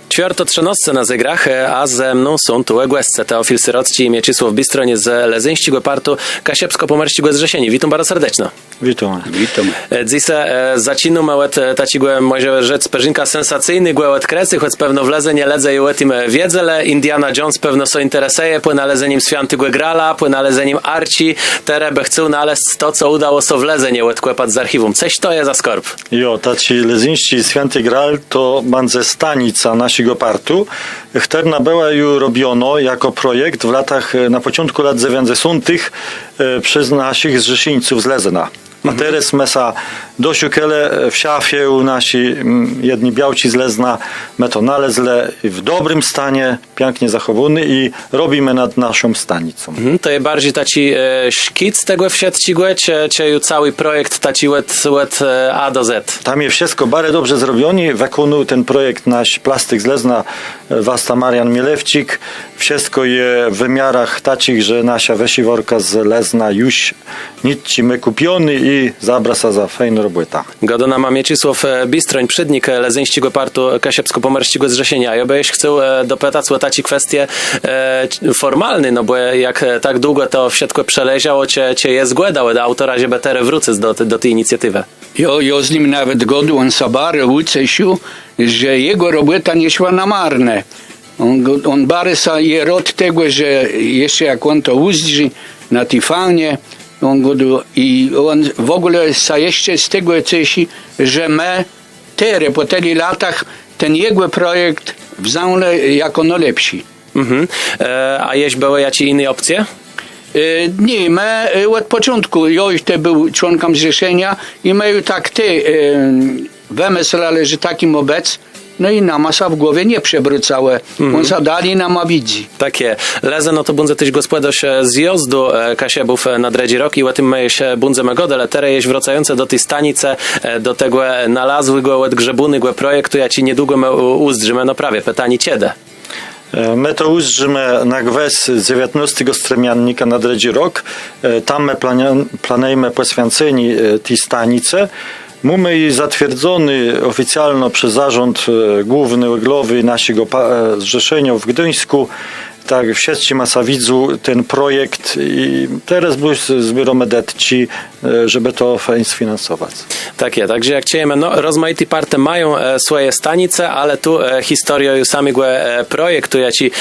Ćwiarto trzenosce na zegrach, a ze mną są tu Łęsce, Teofil Syrocki i Mieczysław Bistroń z Lezyńskiego partu Kasiepsko-Pomerstigłe z Rzesieni. Witam bardzo serdecznie. Witam. Dzisiaj zacinu małet tacigłe może rzec perzynka sensacyjny, głęłet kresy, choć pewno wleze nie ledze i łetim wiedzele. Indiana Jones pewno so interesuje, płyna lezeniem Świętego Grala, płyna lezeniem Arci, terebe chcą nalez to, co udało so wleze nie łet kłepat z archiwum. Coś to jest za skorb. Jo, taci lezyński Święty Gral to będzie stanica naszego partu. Chterna była już robiono jako projekt w latach, na początku lat 90. przez naszych zrzeszyńców z Lezena. A teraz mesa dosiukele w szafie u nasi jedni białci z Lezna my to nalezle w dobrym stanie, pięknie zachowany i robimy nad naszą stanicą. To jest bardziej taci szkic tego wsiadcigłe, czy cały projekt taci łet A do Z? Tam jest wszystko bardzo dobrze zrobione. Wykonał ten projekt nasz plastyk z Lezna, Wasta Marian Mielewcik. Wszystko jest w wymiarach takich, że nasza wesiworka z Lezna już nic my kupiony i zabrasa za fajną robotę. Godona ma Mieczysław Bistroń, przydnik Lezyńskiego partu Kasiepsko-Pomerstigłe z Rzesienia. Ja byś chciał dopytać o taci kwestie formalne, no bo jak tak długo to wszystko przeleżało, cię jest głedał, do autora, żeby teraz wrócić do tej inicjatywy. Ja z nim nawet godu on sabary ucesił, że jego robota nie szła na marne. On barysa je od tego, że jeszcze jak on to uzdrzy na tej faunie, i on w ogóle sa jeszcze z tego cesi, że my teraz po tylu latach ten jego projekt wziął jako najlepszy. A jeś były jakieś inne opcje? Nie, my od początku, ja już był członkiem zrzeszenia i my tak wymyślali, że takim obec, no i nam w głowie nie przewrócało. On zadali nam widzi. Takie. Leze, no to bunze tyś gospodarz zjazdu Kasiebów na Dredzi Rok i o tym my się bunze megodę, ale teraz jeś wracające do tej stanicy, do tego nalazłego od grzebuny projektu, ja ci niedługo my uzdrzymy, no prawie, pytanie ciede. My to uzdrzymy na gwez 19 stremiannika na Dredzi Rok. Tam my planujemy poświęcenie tej stanicy. Mamy i zatwierdzony oficjalnie przez zarząd główny oglowy naszego zrzeszenia w Gdyńsku. Tak, wszyscy masa widzu ten projekt i teraz zbieramy detci, żeby to sfinansować. Takie, także jak chcieliśmy, no rozmaite partie mają swoje stanice, ale tu historia już samego projektu, ja ci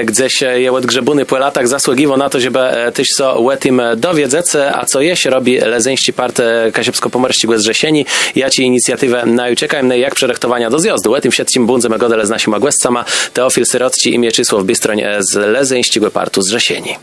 gdzieś je od grzebuny po latach zasługiwał na to, żeby tyś so łetim dowiedzec, a co jeś robi Lezyński part Kasiepsko-Pomerstigłe z Rzesieni. Ja ci inicjatywę najuciekam, jak przerechtowania do zjazdu. Łetim siedcim bundzem godele z naszym Łęscama, Teofil Syrocki i Mieczysław Bistroń z Lezyńskiego partu z Rzesieni.